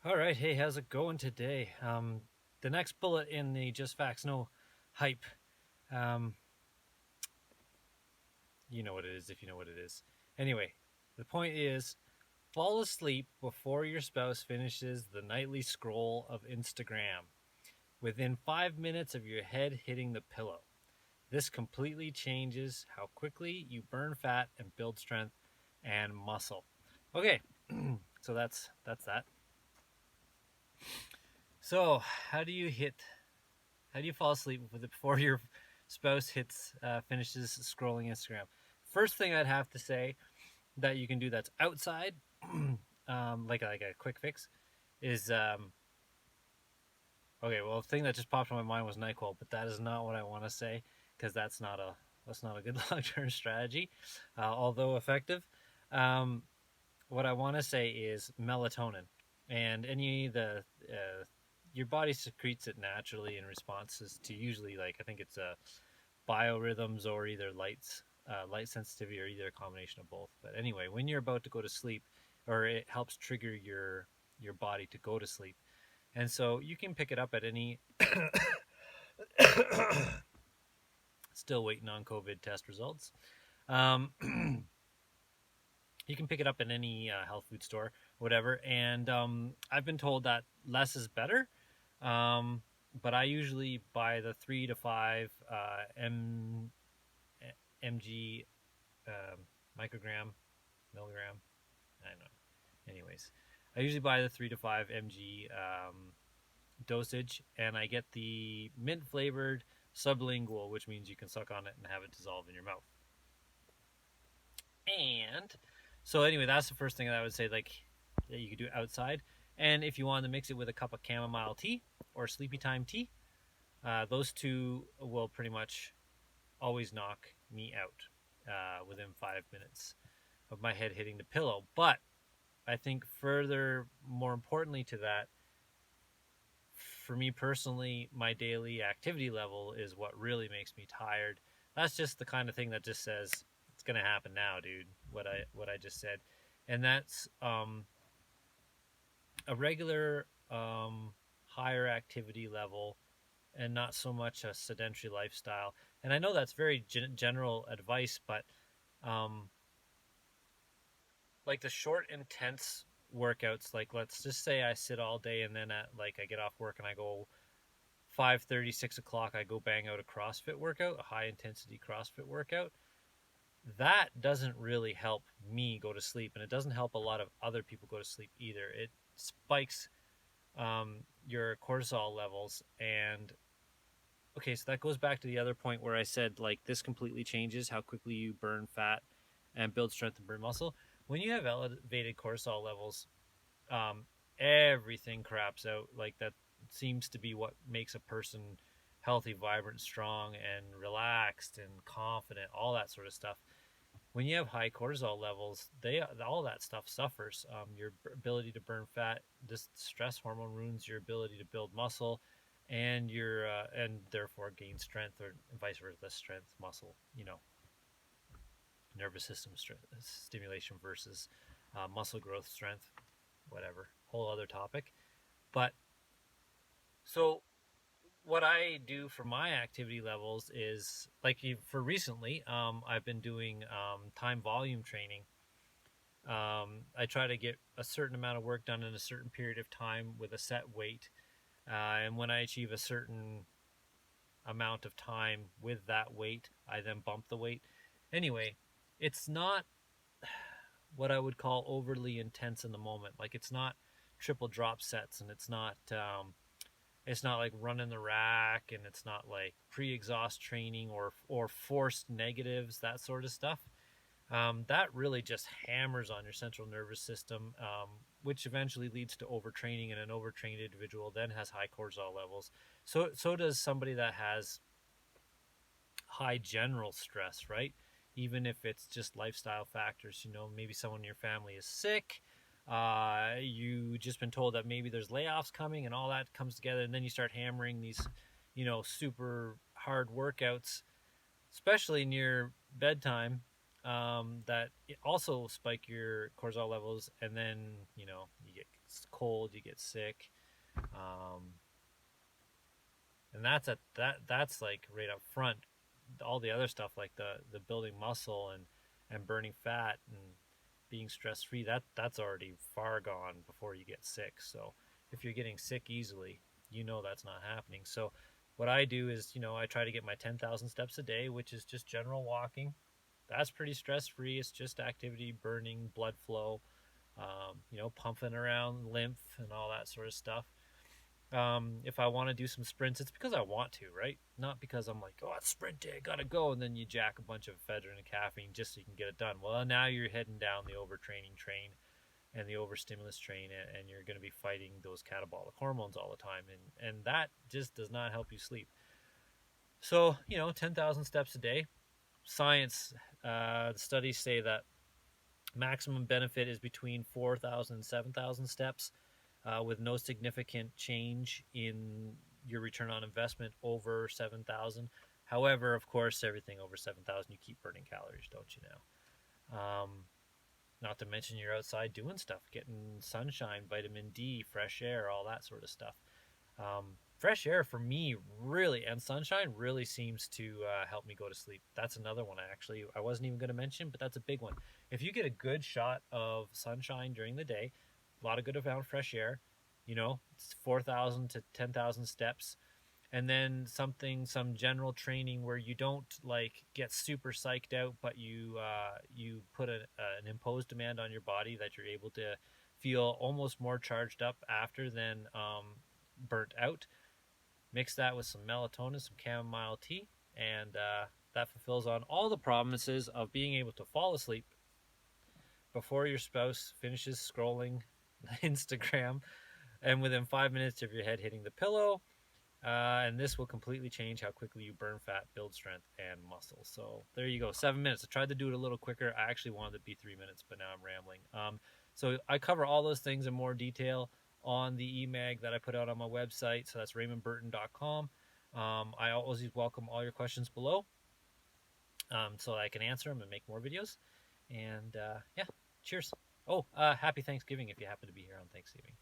All right, hey, how's it going today? The next bullet in the Just Facts No Hype. Um, you know what it is if you know what it is. Anyway, the point is fall asleep before your spouse finishes the nightly scroll of Instagram within 5 minutes of your head hitting the pillow. This completely changes how quickly you burn fat and build strength and muscle. Okay, so that's that. So, how do you hit How do you fall asleep with it before your spouse finishes scrolling Instagram? First thing I'd have to say that you can do that's outside, like a quick fix, is okay. Well, the thing that just popped in my mind was Nyquil, but that is not what I want to say because that's not a good long term strategy, although effective. Um, what I want to say is melatonin, and any the your body secretes it naturally in responses to usually like I think it's biorhythms or either light sensitivity or either a combination of both. But anyway, when you're about to go to sleep, or it helps trigger your body to go to sleep, and so you can pick it up at any. Still waiting on COVID test results. Um, you can pick it up in any health food store, whatever. And I've been told that less is better. Um, but I usually buy the 3 to 5 mg microgram milligram. I don't know. Anyways, I usually buy the 3 to 5 mg dosage, and I get the mint flavored sublingual, which means you can suck on it and have it dissolve in your mouth. And so anyway, that's the first thing that I would say, like that you could do outside. And if you wanted to mix it with a cup of chamomile tea or sleepy time tea, those two will pretty much always knock me out within 5 minutes of my head hitting the pillow. But I think further, more importantly to that, for me personally, my daily activity level is what really makes me tired. That's just the kind of thing that just says it's gonna happen now, dude. What I just said, and that's a regular higher activity level, and not so much a sedentary lifestyle. And I know that's very general advice, but um, like the short, intense workouts, like let's just say I sit all day and then at like I get off work and I go 5:30, 6 o'clock, I go bang out a CrossFit workout, a high intensity CrossFit workout. That doesn't really help me go to sleep, and it doesn't help a lot of other people go to sleep either. It spikes your cortisol levels. And okay, so that goes back to the other point where I said like this completely changes how quickly you burn fat and build strength and burn muscle. When you have elevated cortisol levels, um, everything craps out. Like that seems to be what makes a person healthy, vibrant, strong, and relaxed and confident. All that sort of stuff. When you have high cortisol levels, they all that stuff suffers. Your ability to burn fat, this stress hormone ruins your ability to build muscle, and your and therefore gain strength, or vice versa, strength, muscle. Nervous system stimulation versus muscle growth, strength, whatever, whole other topic. But so what I do for my activity levels is like for recently, I've been doing time volume training. I try to get a certain amount of work done in a certain period of time with a set weight. And when I achieve a certain amount of time with that weight, I then bump the weight. Anyway, it's not what I would call overly intense in the moment. Like it's not triple drop sets, and it's not like running the rack, and it's not like pre-exhaust training or forced negatives, that sort of stuff. That really just hammers on your central nervous system, which eventually leads to overtraining, and an overtrained individual then has high cortisol levels. So does somebody that has high general stress, right? Even if it's just lifestyle factors, maybe someone in your family is sick. You just been told that maybe there's layoffs coming, and all that comes together, and then you start hammering these, super hard workouts, especially near bedtime. that it also spike your cortisol levels, and then you know you get cold, you get sick, um, and that's like right up front. All the other stuff like the building muscle and burning fat and being stress free, that's already far gone before you get sick. So if you're getting sick easily, you know that's not happening. So what I do is, you know, I try to get my 10,000 steps a day, which is just general walking. That's pretty stress free. It's just activity, burning, blood flow, you know, pumping around lymph and all that sort of stuff. If I want to do some sprints, it's because I want to, right? Not because I'm like, oh, it's sprint day, gotta go, and then you jack a bunch of ephedrine and caffeine just so you can get it done. Well, now you're heading down the overtraining train and the overstimulus train, and you're going to be fighting those catabolic hormones all the time, and that just does not help you sleep. So, you know, 10,000 steps a day. Science studies say that maximum benefit is between 4,000 and 7,000 steps, with no significant change in your return on investment over 7,000. However, of course, everything over 7,000, you keep burning calories, don't you know? Not to mention you're outside doing stuff, getting sunshine, vitamin D, fresh air, all that sort of stuff. Fresh air for me really, and sunshine really seems to help me go to sleep. That's another one I wasn't even going to mention, but that's a big one. If you get a good shot of sunshine during the day, a lot of good amount of fresh air, you know, it's 4,000 to 10,000 steps, and then some general training where you don't like get super psyched out, but you put an imposed demand on your body that you're able to feel almost more charged up after than burnt out. Mix that with some melatonin, some chamomile tea, and that fulfills on all the promises of being able to fall asleep before your spouse finishes scrolling Instagram, and within 5 minutes of your head hitting the pillow. And this will completely change how quickly you burn fat, build strength, and muscle. So there you go, 7 minutes. I tried to do it a little quicker. I actually wanted it to be 3 minutes, but now I'm rambling. So I cover all those things in more detail on the e-mag that I put out on my website. So that's raymondburton.com. I always welcome all your questions below, so I can answer them and make more videos. And yeah, cheers. Oh, happy Thanksgiving if you happen to be here on Thanksgiving.